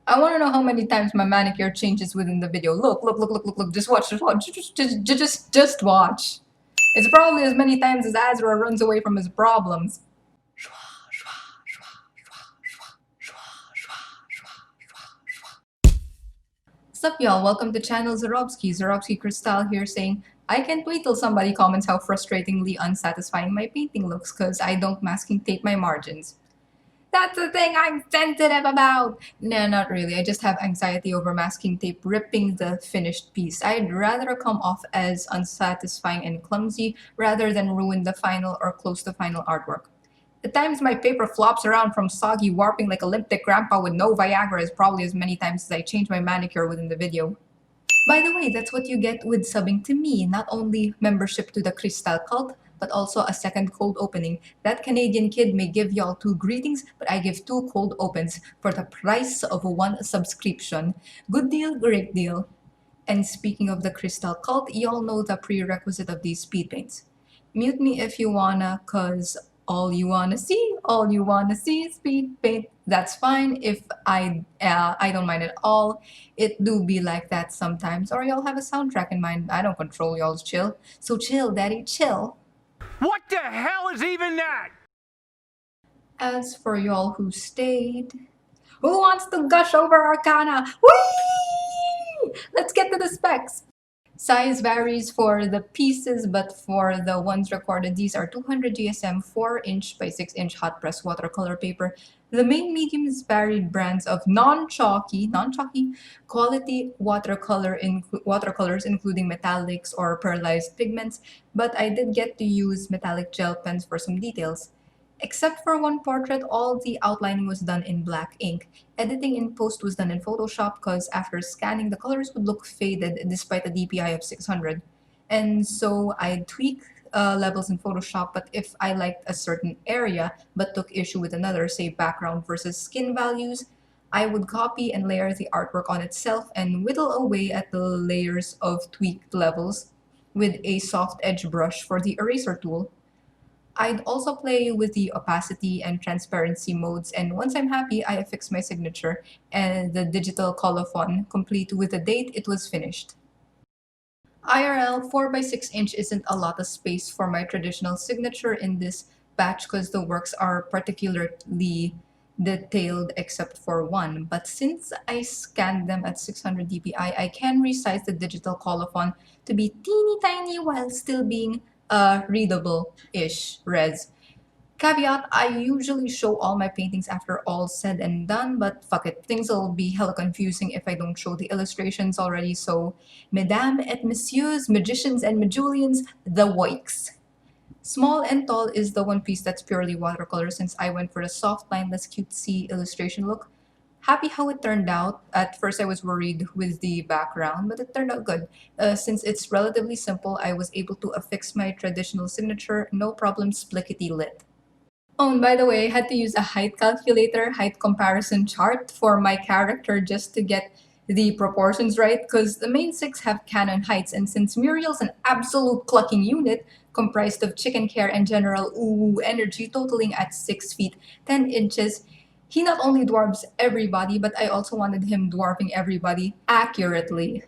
I want to know how many times my manicure changes within the video. Look, look, look, look, look, look. Just watch, just watch, just watch. It's probably as many times as Azra runs away from his problems. What's up, y'all? Welcome to channel Zarobski Crystal here saying, I can't wait till somebody comments how frustratingly unsatisfying my painting looks because I don't masking tape my margins. That's the thing I'm sensitive about! No, not really. I just have anxiety over masking tape ripping the finished piece. I'd rather come off as unsatisfying and clumsy rather than ruin the final or close to final artwork. The times my paper flops around from soggy warping like a limp dick grandpa with no Viagra is probably as many times as I change my manicure within the video. By the way, that's what you get with subbing to me. Not only membership to the Crystal Cult, but also a second cold opening. That Canadian kid may give y'all 2 greetings, but I give 2 cold opens for the price of 1 subscription. Good deal, great deal. And speaking of the Crystal Cult, y'all know the prerequisite of these speed paints. Mute me if you wanna, cause all you wanna see is speed paint. That's fine if I don't mind at all. It do be like that sometimes, or y'all have a soundtrack in mind. I don't control y'all's chill. So chill, daddy, chill. What the hell is even that? As for y'all who stayed, who wants to gush over Arcana? Whee! Let's get to the specs. Size varies for the pieces, but for the ones recorded, these are 200 GSM 4-inch by 6-inch hot press watercolor paper. The main mediums varied brands of non-chalky quality watercolors, including metallics or pearlized pigments, but I did get to use metallic gel pens for some details. Except for one portrait, all the outlining was done in black ink. Editing in post was done in Photoshop because after scanning, the colors would look faded despite a DPI of 600. And so I'd tweak levels in Photoshop, but if I liked a certain area but took issue with another, say background versus skin values, I would copy and layer the artwork on itself and whittle away at the layers of tweaked levels with a soft edge brush for the eraser tool. I'd also play with the opacity and transparency modes, and once I'm happy, I affix my signature and the digital colophon, complete with the date it was finished. IRL 4x6-inch isn't a lot of space for my traditional signature in this batch because the works are particularly detailed except for one, but since I scanned them at 600 dpi, I can resize the digital colophon to be teeny tiny while still being readable-ish res. Caveat, I usually show all my paintings after all said and done, but fuck it, things will be hella confusing if I don't show the illustrations already, so mesdames et messieurs, magicians and majulians, the woiks. Small and Tall is the one piece that's purely watercolor since I went for the soft line, less cutesy illustration look. Happy how it turned out. At first I was worried with the background, but it turned out good. Since it's relatively simple, I was able to affix my traditional signature, no problem, splickety lit. Oh, and by the way, I had to use a height calculator, height comparison chart for my character just to get the proportions right, because the main 6 have canon heights, and since Muriel's an absolute clucking unit, comprised of chicken care and general ooh energy totaling at 6 feet 10 inches, he not only dwarfs everybody, but I also wanted him dwarfing everybody accurately.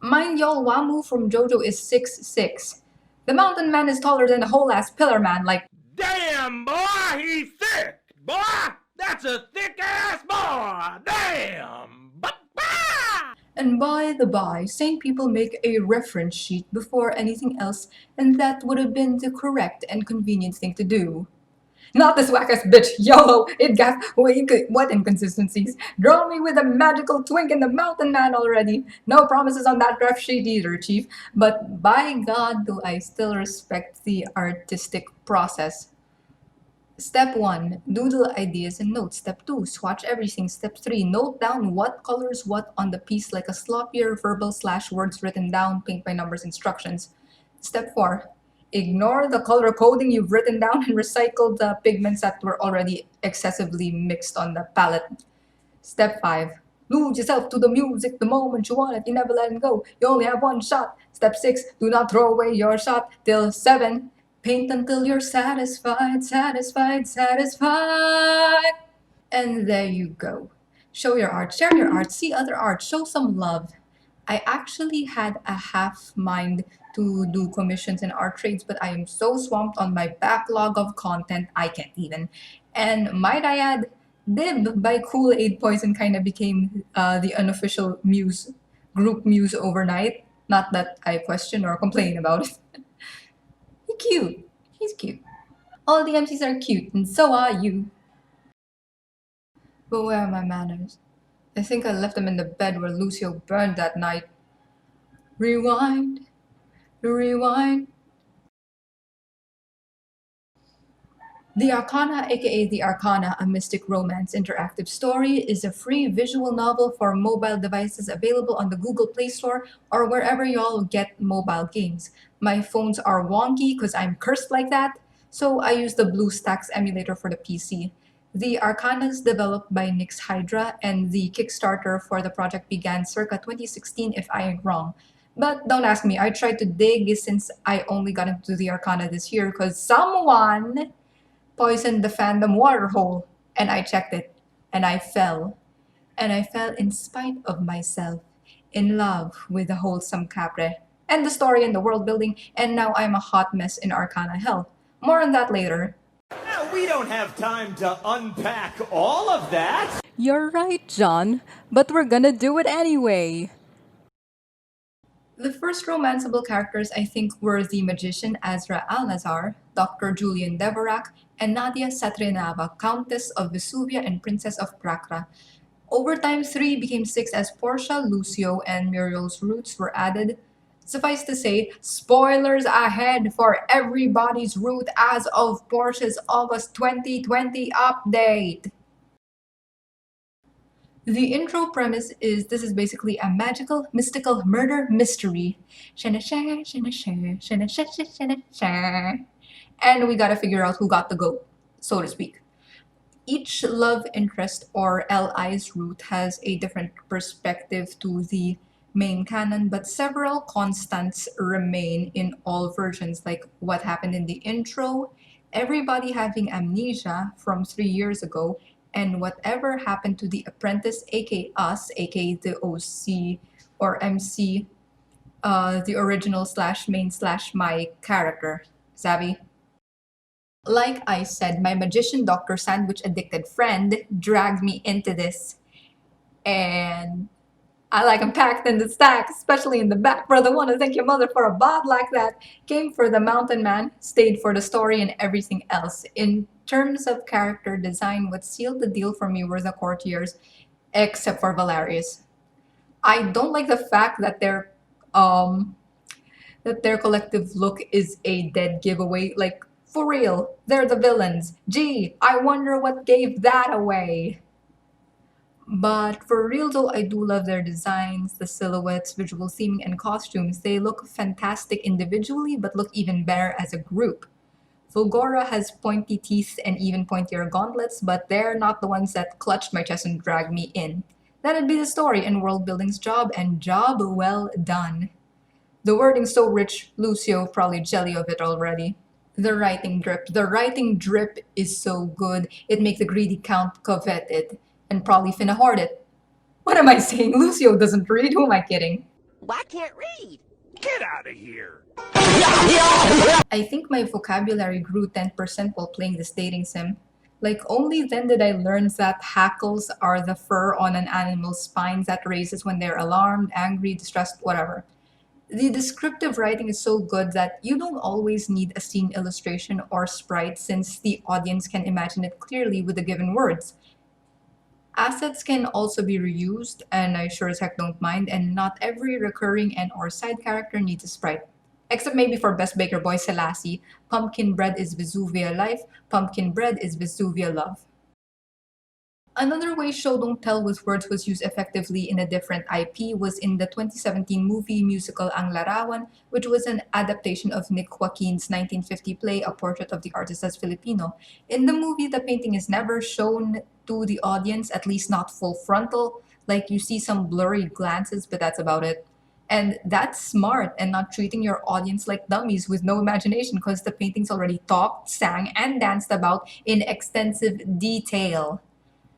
Mind y'all, Wamu from JoJo is 6'6". The mountain man is taller than the whole ass pillar man, like, Damn, boy, he's thick. Boy, that's a thick ass boy. Damn. and by the by, sane people make a reference sheet before anything else, and that would have been the correct and convenient thing to do. Not this whack-ass bitch, YOLO, it got what inconsistencies? Draw me with a magical twink in the mountain man already. No promises on that ref sheet either, chief, but by God do I still respect the artistic process. Step 1, doodle ideas and notes. Step 2, swatch everything. Step 3, note down what colors what on the piece like a sloppier verbal / words written down, paint by numbers instructions. Step 4, ignore the color coding you've written down and recycle the pigments that were already excessively mixed on the palette. Step 5, lose yourself to the music the moment you want it, you never let it go. You only have one shot. Step 6, do not throw away your shot. Till 7, paint until you're satisfied. And there you go. Show your art, share your art, see other art, show some love. I actually had a half mind to do commissions and art trades, but I am so swamped on my backlog of content I can't even. And might I add, Dib by Kool Aid Poison kind of became the unofficial muse, group muse overnight. Not that I question or complain about it. He's cute. He's cute. All the MCs are cute, and so are you. But where are my manners? I think I left them in the bed where Lucio burned that night. Rewind, rewind. The Arcana, aka The Arcana, a mystic romance interactive story, is a free visual novel for mobile devices available on the Google Play Store or wherever y'all get mobile games. My phones are wonky because I'm cursed like that, so I use the BlueStacks emulator for the PC. The Arcana is developed by Nix Hydra, and the Kickstarter for the project began circa 2016, if I ain't wrong. But don't ask me, I tried to dig since I only got into the Arcana this year because someone poisoned the fandom water hole. And I checked it. And I fell. And I fell in spite of myself. In love with the wholesome Capre. And the story and the world building. And now I'm a hot mess in Arcana Hell. More on that later. Now, we don't have time to unpack all of that. You're right, John, but we're gonna do it anyway. The first romanceable characters I think were the magician Azra Al-Nazar, Dr. Julian Devorak, and Nadia Satrenava, Countess of Vesuvia and Princess of Prakra. Over time, 3 became 6 as Portia, Lucio, and Muriel's roots were added. Suffice to say, spoilers ahead for everybody's root as of Portia's August 2020 update! The intro premise is this is basically a magical, mystical murder mystery. And we gotta figure out who got the goat, so to speak. Each love interest or LI's root has a different perspective to the main canon, but several constants remain in all versions, like what happened in the intro, everybody having amnesia from 3 years ago, and whatever happened to the apprentice, aka us, aka the OC or MC, the original slash main slash my character, Zabi. Like I said, my magician Dr. Sandwich addicted friend dragged me into this. And I like 'em packed in the stack, especially in the back. Brother, wanna thank your mother for a bod like that. Came for the mountain man, stayed for the story and everything else. In terms of character design, what sealed the deal for me were the courtiers, except for Valerius. I don't like the fact that their collective look is a dead giveaway. Like, for real, they're the villains. Gee, I wonder what gave that away. But for real though, I do love their designs, the silhouettes, visual theming, and costumes. They look fantastic individually, but look even better as a group. Fulgora has pointy teeth and even pointier gauntlets, but they're not the ones that clutched my chest and dragged me in. That'd be the story and world building's job, and job well done. The wording's so rich, Lucio probably jelly of it already. The writing drip. The writing drip is so good, it makes the greedy count covet it, and probably finna hoard it. What am I saying? Lucio doesn't read? Who am I kidding? Well, I can't read. Get out of here. I think my vocabulary grew 10% while playing this dating sim. Like, only then did I learn that hackles are the fur on an animal's spine that raises when they're alarmed, angry, distressed, whatever. The descriptive writing is so good that you don't always need a scene illustration or sprite since the audience can imagine it clearly with the given words. Assets can also be reused, and I sure as heck don't mind, and not every recurring and or side character needs a sprite. Except maybe for Best Baker Boy Selassie, pumpkin bread is Vesuvia life, pumpkin bread is Vesuvia love. Another way show don't tell with words was used effectively in a different IP was in the 2017 movie musical Ang Larawan, which was an adaptation of Nick Joaquin's 1950 play A Portrait of the Artist as Filipino. In the movie, the painting is never shown to the audience, at least not full frontal. Like, you see some blurry glances, but that's about it. And that's smart, and not treating your audience like dummies with no imagination because the painting's already talked, sang, and danced about in extensive detail.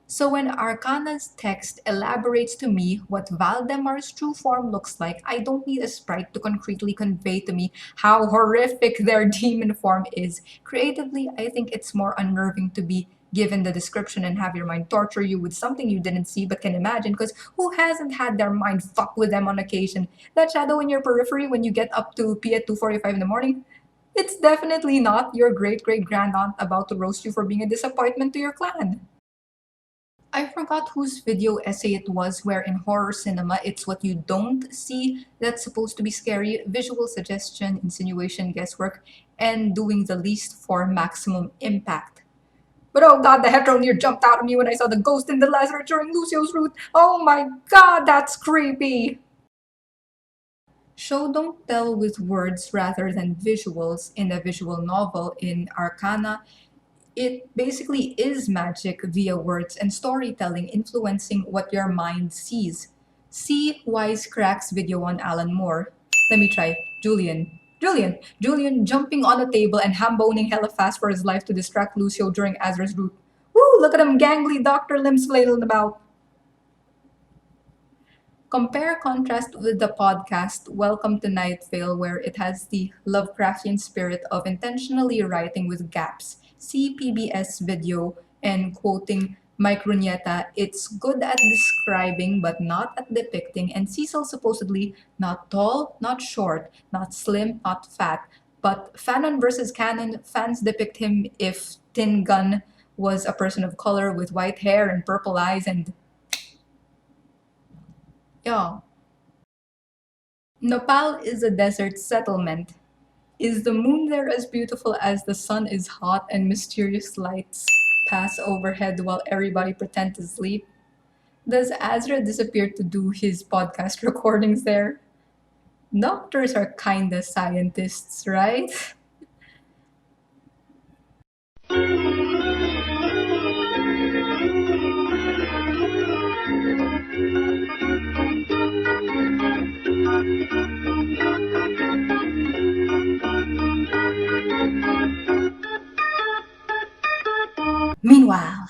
So when Arcana's text elaborates to me what Valdemar's true form looks like, I don't need a sprite to concretely convey to me how horrific their demon form is. Creatively, I think it's more unnerving to be given the description and have your mind torture you with something you didn't see but can imagine, because who hasn't had their mind fuck with them on occasion? That shadow in your periphery when you get up to pee at 2:45 in the morning? It's definitely not your great great grand aunt about to roast you for being a disappointment to your clan. I forgot whose video essay it was where in horror cinema it's what you don't see that's supposed to be scary, visual suggestion, insinuation, guesswork, and doing the least for maximum impact. But oh god, the heteroneer jumped out at me when I saw the ghost in the Lazarus during Lucio's route. Oh my god, that's creepy! Show don't tell with words rather than visuals in a visual novel in Arcana. It basically is magic via words and storytelling influencing what your mind sees. See Wisecrack's video on Alan Moore. Let me try. Julian jumping on a table and hamboning hella fast for his life to distract Lucio during Azra's route. Woo, look at him gangly Dr. limbs flailing about. Compare contrast with the podcast Welcome to Night Vale, where it has the Lovecraftian spirit of intentionally writing with gaps. See PBS video and quoting Mike Rugnetta, it's good at describing but not at depicting, and Cecil supposedly not tall, not short, not slim, not fat, but fanon versus canon, fans depict him if Tin Gun was a person of color with white hair and purple eyes and yeah. Nopal is a desert settlement. Is the moon there as beautiful as the sun is hot and mysterious lights pass overhead while everybody pretend to sleep? Does Azra disappear to do his podcast recordings there? Doctors are kinda scientists, right? Meanwhile,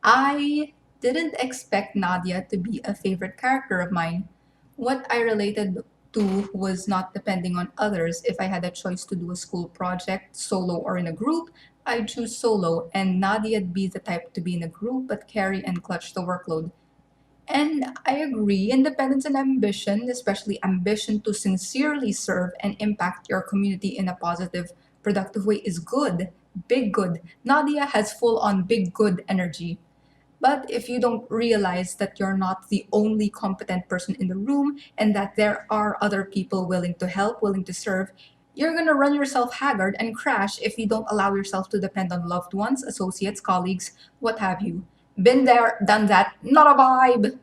I didn't expect Nadia to be a favorite character of mine. What I related to was not depending on others. If I had a choice to do a school project, solo or in a group, I'd choose solo, and Nadia'd be the type to be in a group but carry and clutch the workload. And I agree, independence and ambition, especially ambition to sincerely serve and impact your community in a positive, productive way, is good. Big good. Nadia has full on big good energy. But if you don't realize that you're not the only competent person in the room and that there are other people willing to help, willing to serve, you're gonna run yourself haggard and crash if you don't allow yourself to depend on loved ones, associates, colleagues, what have you. Been there, done that, not a vibe.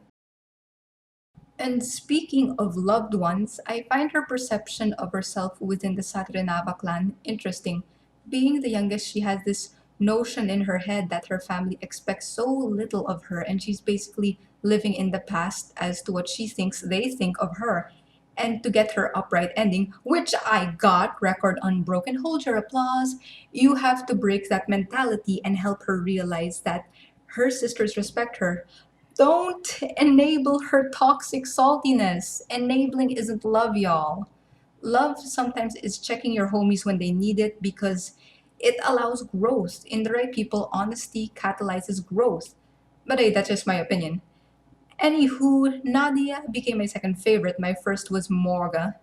And speaking of loved ones, I find her perception of herself within the Satrinava clan interesting. Being the youngest, she has this notion in her head that her family expects so little of her, and she's basically living in the past as to what she thinks they think of her. And to get her upright ending, which I got, record unbroken, hold your applause, you have to break that mentality and help her realize that her sisters respect her. Don't enable her toxic saltiness. Enabling isn't love, y'all. Love sometimes is checking your homies when they need it because it allows growth. In the right people, honesty catalyzes growth. But hey, that's just my opinion. Anywho, Nadia became my second favorite. My first was Morga,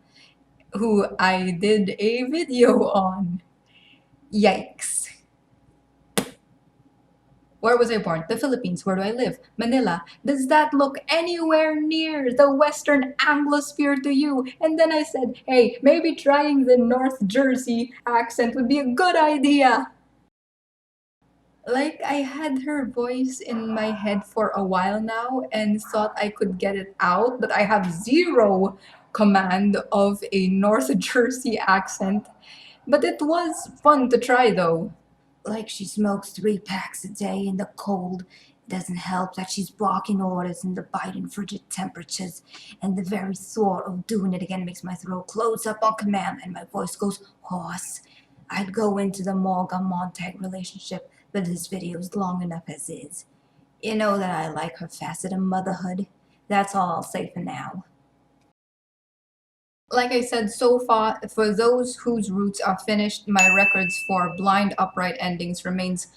who I did a video on. Yikes. Where was I born? The Philippines. Where do I live? Manila. Does that look anywhere near the Western Anglosphere to you? And then I said, hey, maybe trying the North Jersey accent would be a good idea. Like, I had her voice in my head for a while now and thought I could get it out, but I have zero command of a North Jersey accent. But it was fun to try though. Like she smokes 3 packs a day in the cold. It doesn't help that she's barking orders in the biting frigid temperatures, and the very thought of doing it again makes my throat close up on command and my voice goes hoarse. I'd go into the Morgan Montag relationship, but this video's long enough as is. You know that I like her facet of motherhood. That's all I'll say for now. Like I said, so far, for those whose roots are finished, my records for blind upright endings remains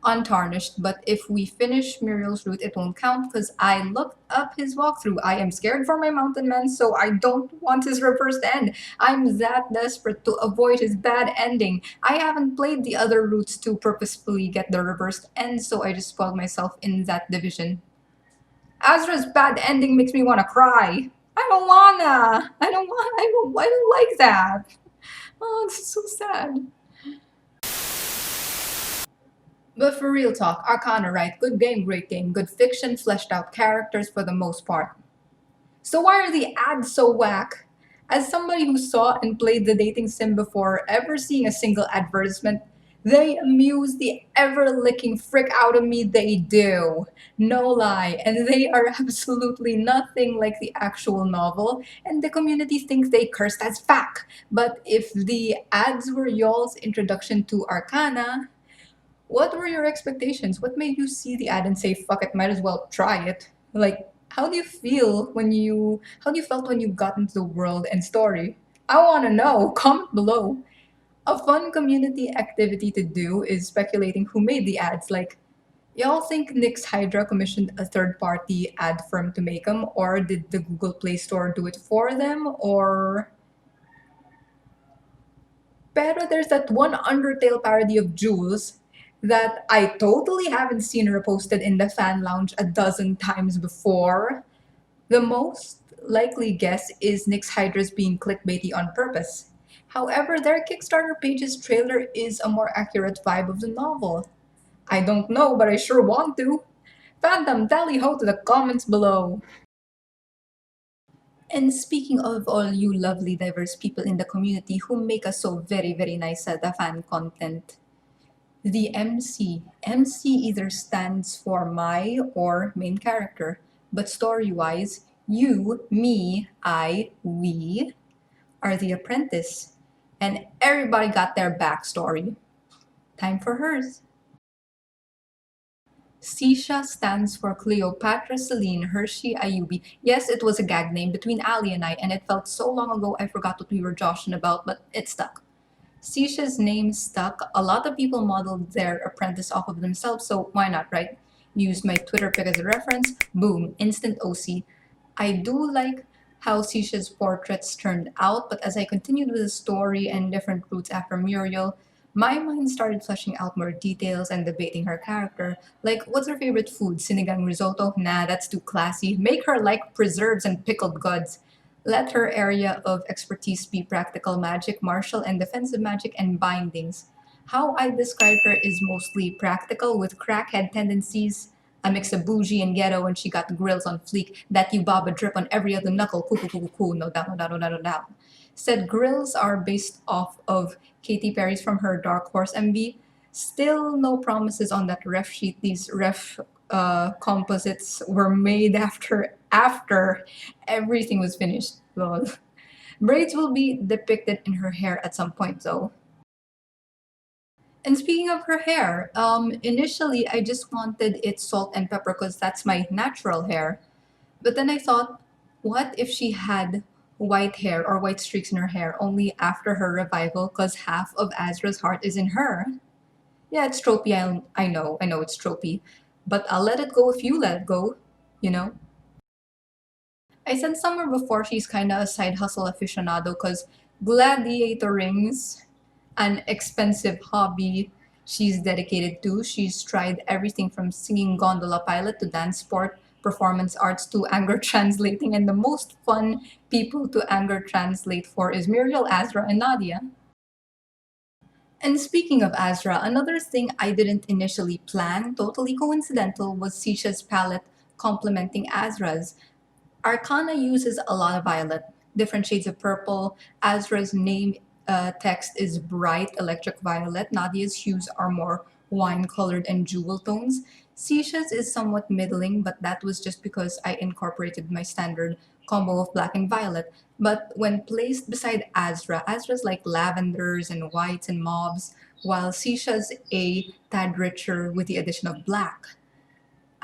untarnished. But if we finish Muriel's route, it won't count because I looked up his walkthrough. I am scared for my mountain man, so I don't want his reversed end. I'm that desperate to avoid his bad ending. I haven't played the other routes to purposefully get the reversed end, so I just spoiled myself in that division. Azra's bad ending makes me want to cry. I don't wanna. I don't like that. Oh, this is so sad. But for real talk, Arcana, right? Good game, great game. Good fiction, fleshed out characters for the most part. So why are the ads so whack? As somebody who saw and played the dating sim before ever seeing a single advertisement, they amuse the ever-licking frick out of me, they do. No lie, and they are absolutely nothing like the actual novel, and the community thinks they cursed as fact. But if the ads were y'all's introduction to Arcana, what were your expectations? What made you see the ad and say, fuck it, might as well try it? Like, how do you felt when you got into the world and story? I want to know. Comment below. A fun community activity to do is speculating who made the ads. Like, y'all think Nix Hydra commissioned a third-party ad firm to make them, or did the Google Play Store do it for them, or... Pero there's that one Undertale parody of Jules that I totally haven't seen reposted in the fan lounge a dozen times before. The most likely guess is Nyx Hydra's being clickbaity on purpose. However, their Kickstarter page's trailer is a more accurate vibe of the novel. I don't know, but I sure want to. Fandom, tally ho to the comments below. And speaking of all you lovely diverse people in the community who make us so very nice at the fan content, the MC. MC either stands for my or main character, but story-wise, you, me, I, we are the apprentice. And everybody got their backstory. Time for hers. Sisha stands for Cleopatra Celine Hershey Ayubi. Yes, it was a gag name between Ali and I, and it felt so long ago I forgot what we were joshing about, but it stuck. Sisha's name stuck. A lot of people modeled their apprentice off of themselves, so why not, right? Used my Twitter pic as a reference. Boom, instant OC. I do like how Sisha's portraits turned out, but as I continued with the story and different routes after Muriel, my mind started fleshing out more details and debating her character. Like, what's her favorite food? Sinigang risotto? Nah, that's too classy. Make her like preserves and pickled goods. Let her area of expertise be practical magic, martial and defensive magic, and bindings. How I describe her is mostly practical with crackhead tendencies, a mix of bougie and ghetto, and she got grills on fleek, that you bob a drip on every other knuckle, cool, no doubt, no doubt, no doubt, no doubt. Said grills are based off of Katy Perry's from her Dark Horse MV. Still no promises on that ref sheet. These ref composites were made after everything was finished. Lol. Braids will be depicted in her hair at some point though. And speaking of her hair, initially I just wanted it salt and pepper because that's my natural hair. But then I thought, what if she had white hair or white streaks in her hair only after her revival because half of Azra's heart is in her? Yeah, it's tropey. I know it's tropey. But I'll let it go if you let it go, you know? I said somewhere before she's kinda a side hustle aficionado because gladiator rings, an expensive hobby she's dedicated to. She's tried everything from singing gondola pilot to dance sport, performance arts to anger translating, and the most fun people to anger translate for is Muriel, Azra, and Nadia. And speaking of Azra, another thing I didn't initially plan, totally coincidental, was Sisha's palette complementing Azra's. Arcana uses a lot of violet, different shades of purple. Azra's name text is bright electric violet. Nadia's hues are more wine colored and jewel tones. Sisha's is somewhat middling, but that was just because I incorporated my standard combo of black and violet. But when placed beside Azra, Azra's like lavenders and whites and mauves, while Sisha's a tad richer with the addition of black.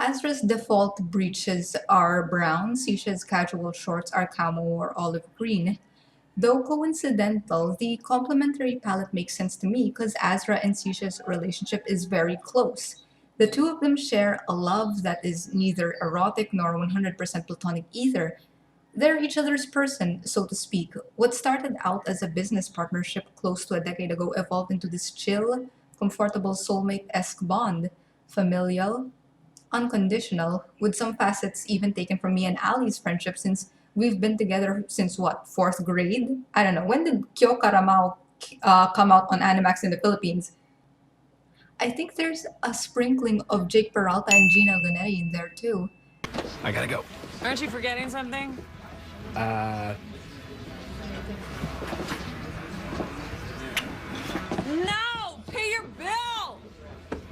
Azra's default breeches are brown, Sisha's casual shorts are camo or olive green. Though coincidental, the complementary palette makes sense to me because Azra and Sisha's relationship is very close. The two of them share a love that is neither erotic nor 100% platonic either. They're each other's person, so to speak. What started out as a business partnership close to a decade ago evolved into this chill, comfortable soulmate esque bond. Familial, unconditional, with some facets even taken from me and Ali's friendship since we've been together since what, fourth grade? I don't know. When did Kyo Karamao come out on Animax in the Philippines? I think there's a sprinkling of Jake Peralta and Gina Luneti in there too. I gotta go. Aren't you forgetting something? No! Pay your bill!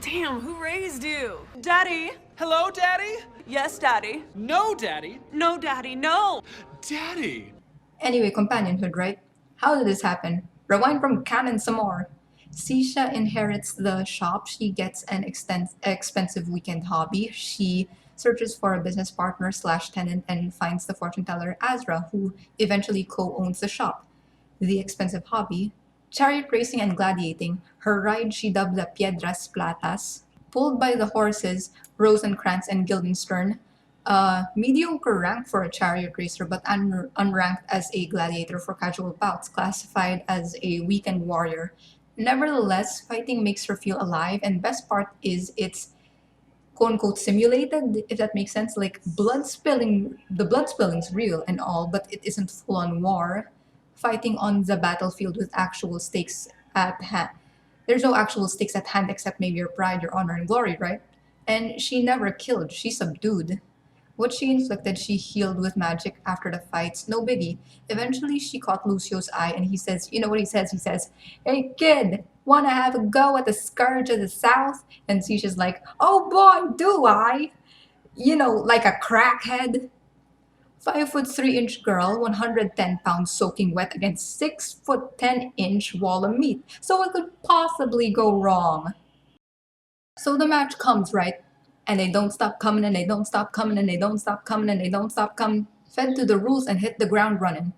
Damn, who raised you? Daddy! Hello, Daddy? Yes, Daddy. No, Daddy. No, Daddy, no! Daddy. Anyway, companionhood, right? How did this happen? Rewind from canon some more. Sisha inherits the shop. She gets an expensive weekend hobby. She searches for a business partner slash tenant and finds the fortune teller Azra, who eventually co-owns the shop. The expensive hobby, chariot racing and gladiating. Her ride she dubbed the Piedras Platas, pulled by the horses Rosencrantz and Guildenstern. Mediocre rank for a chariot racer, but unranked as a gladiator for casual bouts, classified as a weekend warrior. Nevertheless, fighting makes her feel alive, and best part is it's quote unquote simulated, if that makes sense. Like the blood spilling's real and all, but it isn't full on war. Fighting on the battlefield with actual stakes at hand. There's no actual stakes at hand except maybe your pride, your honor, and glory, right? And she never killed, she subdued. What she inflicted, she healed with magic after the fights. No biggie. Eventually, she caught Lucio's eye, and he says, you know what he says? He says, "Hey kid, wanna have a go at the Scourge of the South?" And Sisha's like, "Oh boy, do I!" You know, like a crackhead. 5'3" girl, 110 pounds soaking wet against 6'10" wall of meat. So what could possibly go wrong? So the match comes, right? And they don't stop coming and they don't stop coming and they don't stop coming and they don't stop coming. Fed to the rules and hit the ground running.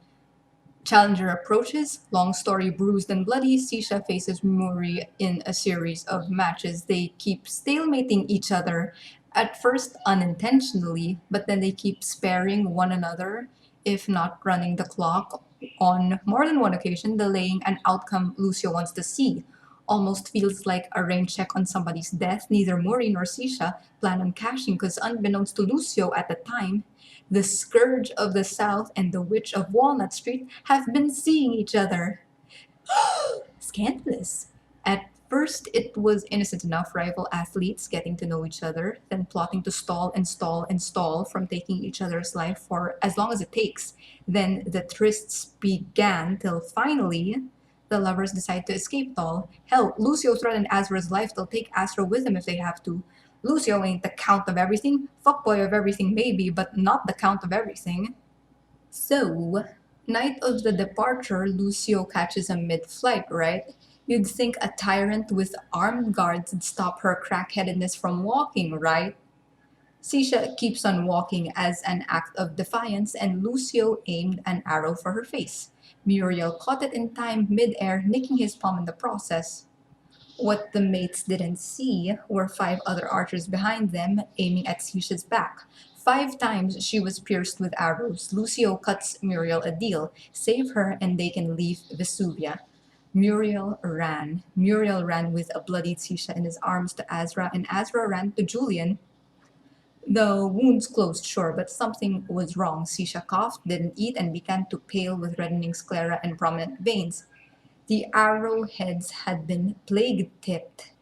Challenger approaches. Long story bruised and bloody, Sisha faces Muri in a series of matches. They keep stalemating each other, at first unintentionally, but then they keep sparing one another, if not running the clock, on more than one occasion, delaying an outcome Lucio wants to see. Almost feels like a rain check on somebody's death. Neither Muri nor Sisha plan on cashing because, unbeknownst to Lucio at the time, the Scourge of the South and the Witch of Walnut Street have been seeing each other. Scandalous. At first, it was innocent enough, rival athletes getting to know each other, then plotting to stall and stall and stall from taking each other's life for as long as it takes. Then the trysts began till finally the lovers decide to escape it all. Hell, Lucio threatened Azra's life. They'll take Azra with them if they have to. Lucio ain't the count of everything. Fuckboy of everything maybe, but not the count of everything. So, night of the departure, Lucio catches him mid-flight, right? You'd think a tyrant with armed guards would stop her crackheadedness from walking, right? Sisha keeps on walking as an act of defiance, and Lucio aimed an arrow for her face. Muriel caught it in time mid-air, nicking his palm in the process. What the mates didn't see were 5 other archers behind them, aiming at Sisha's back. 5 times she was pierced with arrows. Lucio cuts Muriel a deal. Save her and they can leave Vesuvia. Muriel ran. Muriel ran with a bloodied Sisha in his arms to Azra, and Azra ran to Julian. The wounds closed, sure, but something was wrong. Sisha coughed, didn't eat, and began to pale with reddening sclera and prominent veins. The arrowheads had been plague-tipped.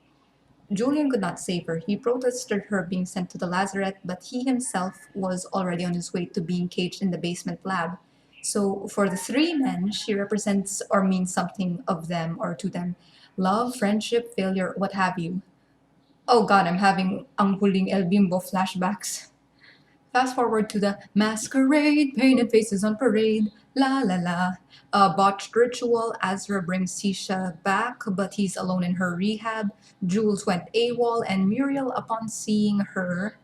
Julian could not save her. He protested her being sent to the lazaret, but he himself was already on his way to being caged in the basement lab. So for the 3 men, she represents or means something of them or to them. Love, friendship, failure, what have you. Oh god, I'm having ang huling El Bimbo flashbacks. Fast forward to the masquerade, painted faces on parade, la la la. A botched ritual, Azra brings Sisha back, but he's alone in her rehab. Jules went AWOL, and Muriel, upon seeing her,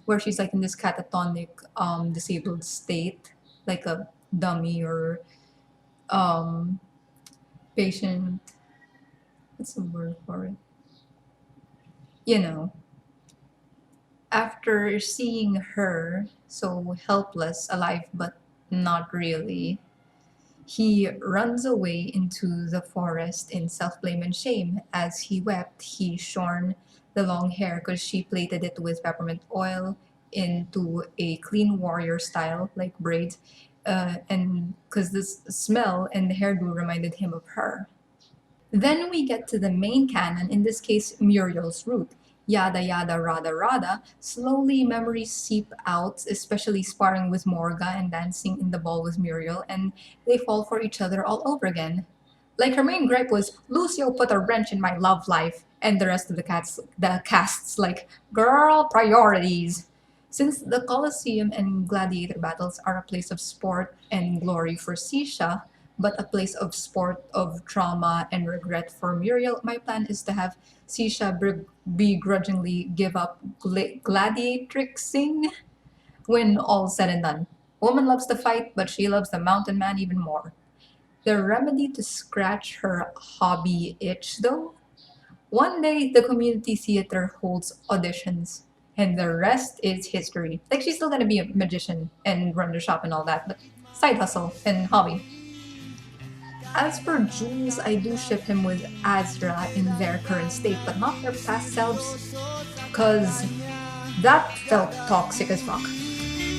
where she's like in this catatonic, disabled state, like a dummy or um, patient. What's the word for it? You know, after seeing her so helpless, alive but not really, he runs away into the forest in self blame and shame. As he wept, he shorn the long hair because she plaited it with peppermint oil into a clean warrior style, like braids, and because this smell and the hairdo reminded him of her. Then we get to the main canon, in this case, Muriel's route. Yada yada rada rada. Slowly memories seep out, especially sparring with Morga and dancing in the ball with Muriel, and they fall for each other all over again. Like her main gripe was Lucio put a wrench in my love life, and the rest of the cast's like, girl, priorities. Since the Colosseum and gladiator battles are a place of sport and glory for Sisha, but a place of sport, of trauma, and regret for Muriel, my plan is to have Sisha begrudgingly give up gladiatrixing when all's said and done. Woman loves to fight, but she loves the mountain man even more. The remedy to scratch her hobby itch, though? One day, the community theater holds auditions, and the rest is history. Like, she's still gonna be a magician and run the shop and all that, but side hustle and hobby. As for Jules, I do ship him with Azra in their current state, but not their past selves, because that felt toxic as fuck.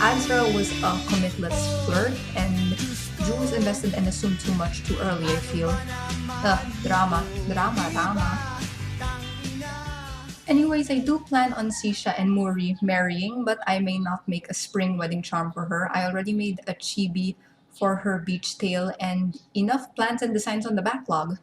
Azra was a commitless flirt, and Jules invested and assumed too much too early, I feel. Drama, drama, drama. Anyways, I do plan on Sisha and Muri marrying, but I may not make a spring wedding charm for her. I already made a chibi for her beach tail and enough plans and designs on the backlog.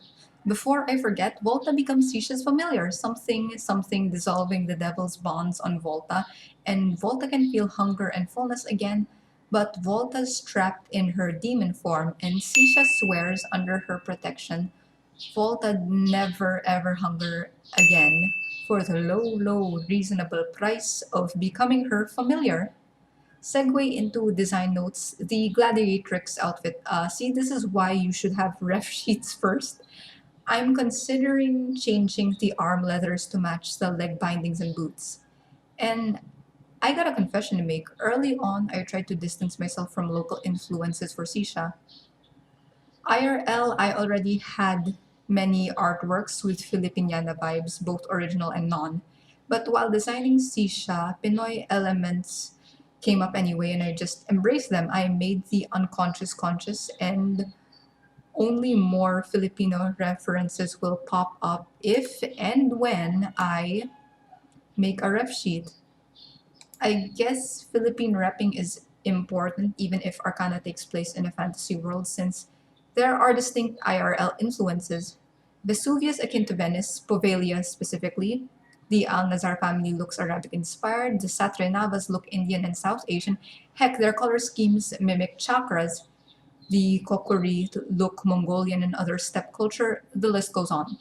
Before I forget, Volta becomes Sisha's familiar, something dissolving the devil's bonds on Volta, and Volta can feel hunger and fullness again, but Volta's trapped in her demon form, and Sisha swears under her protection Volta never ever hunger again for the low, reasonable price of becoming her familiar. Segue into design notes. The Gladiatrix outfit. See, this is why you should have ref sheets first. I'm considering changing the arm leathers to match the leg bindings and boots. And I got a confession to make. Early on, I tried to distance myself from local influences for Sisha. IRL, I already had many artworks with Filipiniana vibes, both original and non. But while designing Sisha, Pinoy elements came up anyway, and I just embraced them. I made the unconscious conscious, and only more Filipino references will pop up if and when I make a ref sheet. I guess Philippine repping is important even if Arcana takes place in a fantasy world, since there are distinct IRL influences. Vesuvius akin to Venice, Poveglia specifically. The Al-Nazar family looks Arabic inspired, the Satre Navas look Indian and South Asian. Heck, their color schemes mimic chakras. The Kokori look Mongolian and other steppe culture. The list goes on.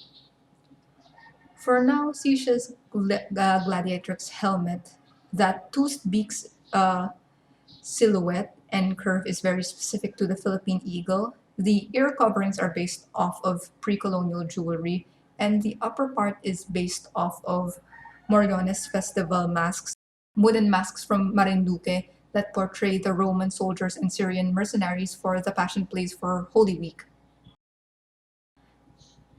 For now, Sisha's gladiatrix helmet, that toothed beaks silhouette and curve is very specific to the Philippine eagle. The ear coverings are based off of pre-colonial jewelry, and the upper part is based off of Moriones festival masks, wooden masks from Marinduque that portray the Roman soldiers and Syrian mercenaries for the Passion Plays for Holy Week.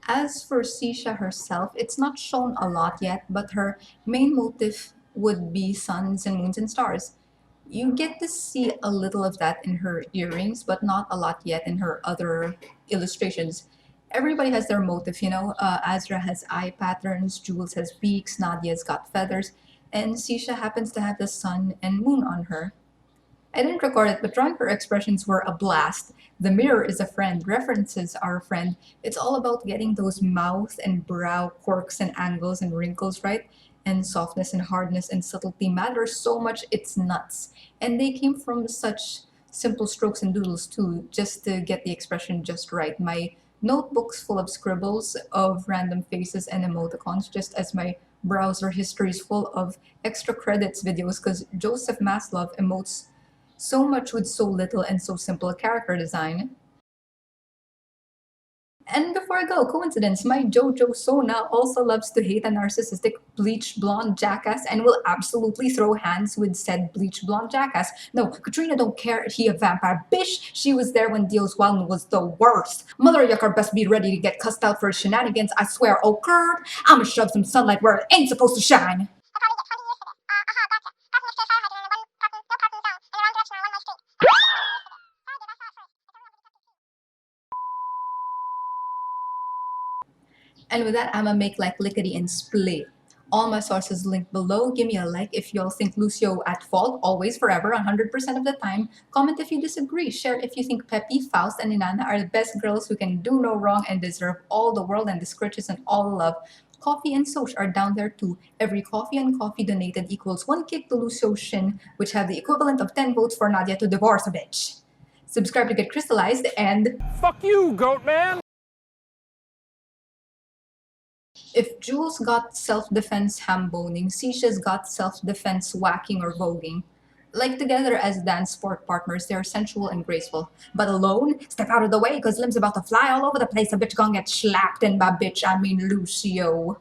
As for Sisha herself, it's not shown a lot yet, but her main motif would be suns and moons and stars. You get to see a little of that in her earrings, but not a lot yet in her other illustrations. Everybody has their motif, you know. Azra has eye patterns, Jules has beaks, Nadia's got feathers, and Sisha happens to have the sun and moon on her. I didn't record it, but drawing her expressions were a blast. The mirror is a friend, references are a friend. It's all about getting those mouth and brow quirks and angles and wrinkles right. And softness and hardness and subtlety matter so much it's nuts. And they came from such simple strokes and doodles too, just to get the expression just right. My notebook's full of scribbles of random faces and emoticons, just as my browser history is full of extra credits videos because Joseph Maslov emotes so much with so little and so simple character design. And before I go, coincidence, my Jojo Sona also loves to hate a narcissistic bleach blonde jackass and will absolutely throw hands with said bleach blonde jackass. No, Katrina don't care if he a vampire. Bish, she was there when Dios Juan was the worst. Mother Yucker best be ready to get cussed out for his shenanigans. I swear, oh Kurt, I'ma shove some sunlight where it ain't supposed to shine. And with that, I'ma make like lickety and split. All my sources linked below. Give me a like if y'all think Lucio at fault, always, forever, 100% of the time. Comment if you disagree. Share if you think Pepe, Faust, and Inanna are the best girls who can do no wrong and deserve all the world and discourteous and all love. Coffee and Soch are down there too. Every coffee and coffee donated equals 1 kick to Lucio's shin, which have the equivalent of 10 votes for Nadia to divorce a bitch. Subscribe to get crystallized and Fuck you, goat man! if Jules got self-defense ham-boning, Sisha's got self-defense whacking or voguing. Like together as dance sport partners, they're sensual and graceful. But alone, step out of the way, cause Lim's about to fly all over the place. A bitch gonna get slapped, and by bitch, I mean Lucio.